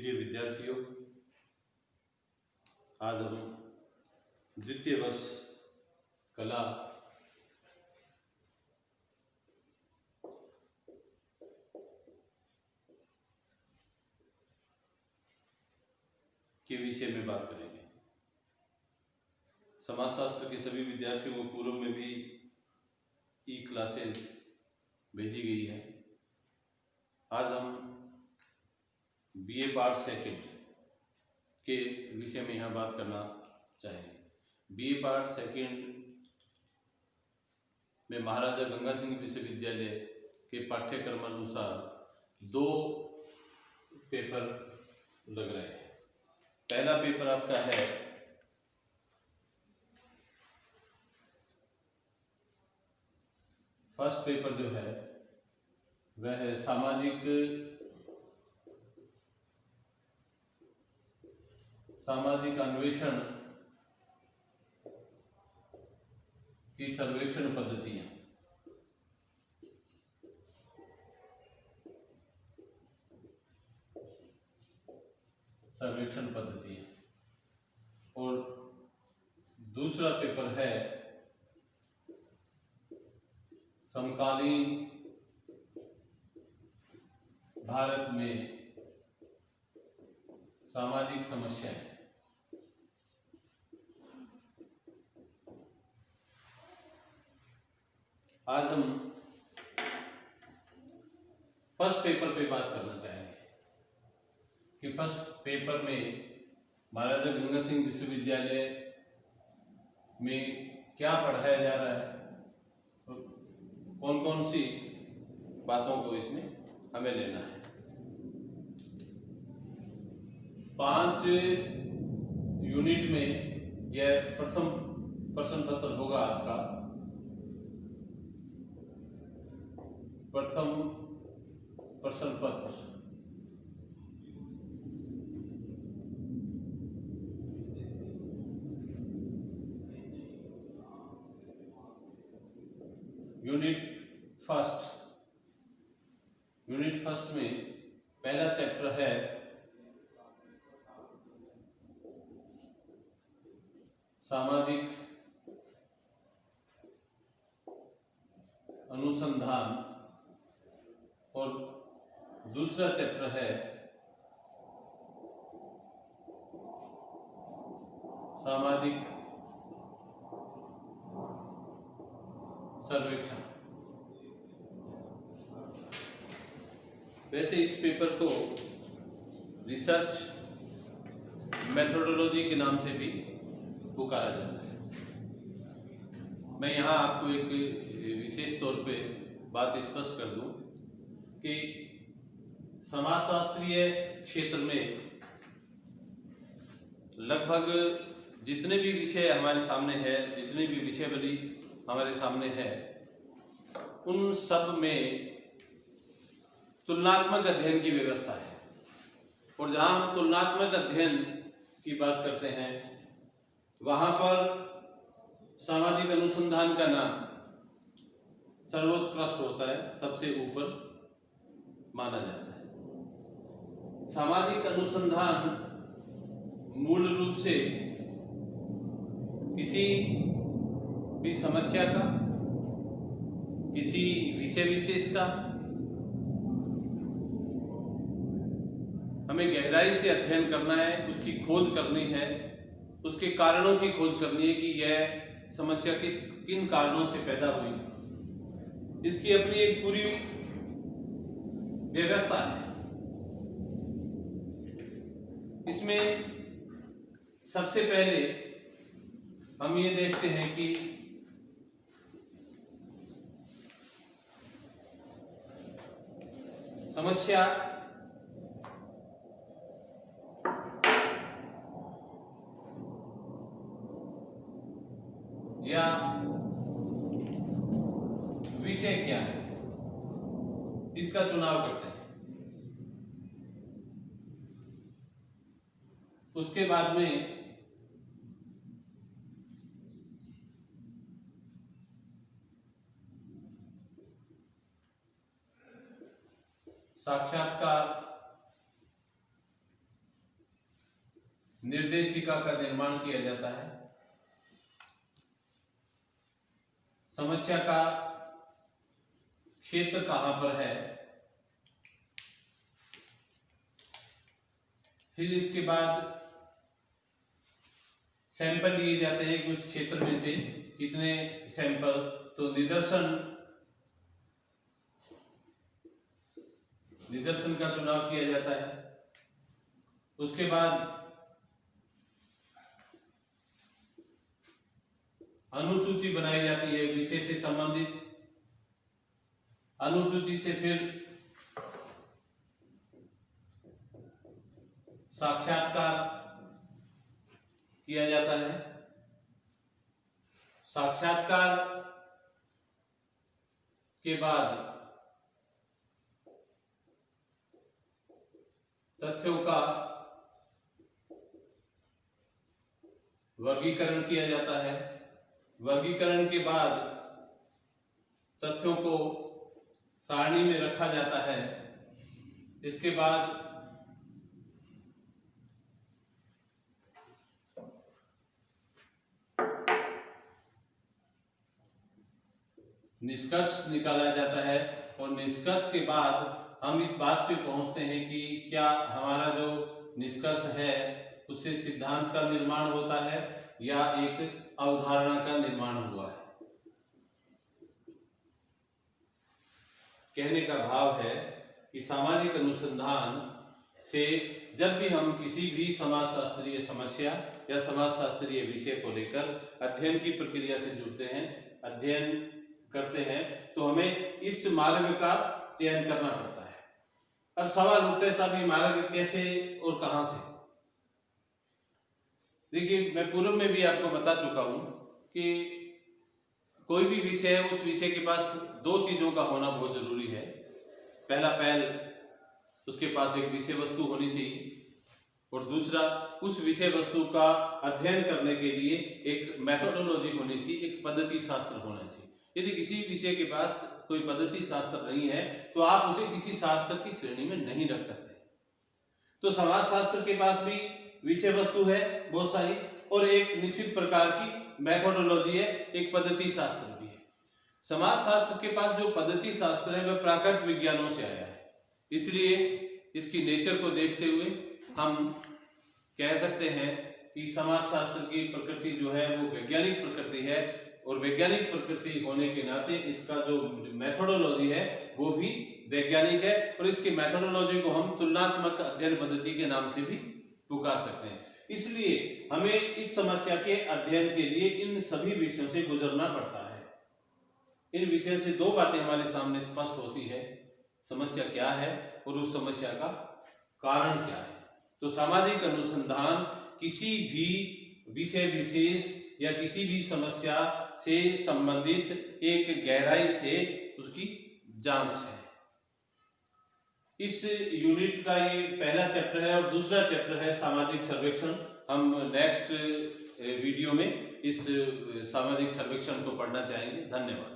प्रिय विद्यार्थियों, आज हम द्वितीय वर्ष कला के विषय में बात करेंगे। समाजशास्त्र के सभी विद्यार्थियों को पूर्व में भी ई क्लासेस भेजी गई है। आज हम बीए पार्ट सेकंड के विषय में यहाँ बात करना चाहेंगे। बीए पार्ट सेकंड में महाराजा गंगा सिंह विश्वविद्यालय के पाठ्यक्रम अनुसार 2 पेपर लग रहे हैं। पहला पेपर आपका है फर्स्ट पेपर जो है वह है सामाजिक अन्वेषण की सर्वेक्षण पद्धतियां। और दूसरा पेपर है समकालीन भारत में सामाजिक समस्याएं। आज हम फर्स्ट पेपर पे बात करना चाहेंगे कि फर्स्ट पेपर में महाराजा गंगा सिंह विश्वविद्यालय में क्या पढ़ाया जा रहा है और कौन कौन सी बातों को इसमें हमें लेना है। 5 यूनिट में यह प्रथम प्रश्न पत्र होगा आपका। प्रथम प्रश्न पत्र यूनिट फर्स्ट में पहला चैप्टर है सामाजिक अनुसंधान और दूसरा चैप्टर है सामाजिक सर्वेक्षण। वैसे इस पेपर को रिसर्च मेथोडोलॉजी के नाम से भी पुकारा जाता है। मैं यहाँ आपको एक विशेष तौर पे बात स्पष्ट कर दूं कि समाजशास्त्रीय क्षेत्र में लगभग जितने भी विषय हमारे सामने है, जितनी भी विषयावली हमारे सामने है, उन सब में तुलनात्मक अध्ययन की व्यवस्था है। और जहाँ हम तुलनात्मक अध्ययन की बात करते हैं वहाँ पर सामाजिक अनुसंधान का नाम सर्वोत्कृष्ट होता है, सबसे ऊपर माना जाता है। सामाजिक अनुसंधान मूल रूप से किसी भी समस्या का, किसी विषय विशेष का हमें गहराई से अध्ययन करना है, उसकी खोज करनी है, उसके कारणों की खोज करनी है कि यह समस्या किन कारणों से पैदा हुई। इसकी अपनी एक पूरी व्यवस्था है। इसमें सबसे पहले हम ये देखते हैं कि समस्या या विषय क्या है, इसका चुनाव करते हैं। उसके बाद में साक्षात्कार निर्देशिका का निर्माण किया जाता है। समस्या का क्षेत्र कहां पर है, फिर इसके बाद सैंपल लिए जाते हैं कि उस क्षेत्र में से कितने सैंपल, तो निदर्शन का चुनाव किया जाता है। उसके बाद अनुसूची बनाई जाती है विषय से संबंधित। अनुसूची से फिर साक्षात्कार किया जाता है। साक्षात्कार के बाद तथ्यों का वर्गीकरण किया जाता है। वर्गीकरण के बाद तथ्यों को सारणी में रखा जाता है। इसके बाद निष्कर्ष निकाला जाता है और निष्कर्ष के बाद हम इस बात पे पहुंचते हैं कि क्या हमारा जो निष्कर्ष है उससे सिद्धांत का निर्माण होता है या एक अवधारणा का निर्माण हुआ है। कहने का भाव है कि सामाजिक अनुसंधान से जब भी हम किसी भी समाजशास्त्रीय समस्या या समाजशास्त्रीय विषय को लेकर अध्ययन की प्रक्रिया से जुड़ते हैं, अध्ययन करते हैं, तो हमें इस मार्ग का चयन करना पड़ता है। अब सवाल उठता है साहब ये मार्ग कैसे और कहां से। देखिए, मैं पूर्व में भी आपको बता चुका हूं कि कोई भी विषय है, उस विषय के पास दो चीजों का होना बहुत जरूरी है। पहला उसके पास एक विषय वस्तु होनी चाहिए और दूसरा उस विषय वस्तु का अध्ययन करने के लिए एक मेथोडोलॉजी होनी चाहिए, एक पद्धति शास्त्र होना चाहिए। यदि किसी विषय के पास कोई पद्धति शास्त्र नहीं है तो आप उसे किसी शास्त्र की श्रेणी में नहीं रख सकते। तो समाजशास्त्र के पास भी विषय वस्तु है बहुत सारी और एक निश्चित प्रकार की मेथोडोलॉजी है, एक पद्धति शास्त्र भी है। समाजशास्त्र के पास जो पद्धति शास्त्र है वह प्राकृतिक विज्ञानों से आया है, इसलिए इसकी नेचर को देखते हुए हम कह सकते हैं कि समाजशास्त्र की प्रकृति जो है वो वैज्ञानिक प्रकृति है और वैज्ञानिक प्रकृति होने के नाते इसका जो मेथोडोलॉजी है वो भी वैज्ञानिक है और इसकी मेथोडोलॉजी को हम तुलनात्मक अध्ययन पद्धति के नाम से भी पुकार सकते हैं। इसलिए हमें इस समस्या के अध्ययन के लिए इन सभी विषयों से गुजरना पड़ता है। इन विषयों से दो बातें हमारे सामने स्पष्ट होती है, समस्या क्या है और उस समस्या का कारण क्या है। तो सामाजिक अनुसंधान किसी भी विषय विशेष या किसी भी समस्या से संबंधित एक गहराई से उसकी जांच है। इस यूनिट का ये पहला चैप्टर है और दूसरा चैप्टर है सामाजिक सर्वेक्षण। हम नेक्स्ट वीडियो में इस सामाजिक सर्वेक्षण को पढ़ना चाहेंगे। धन्यवाद।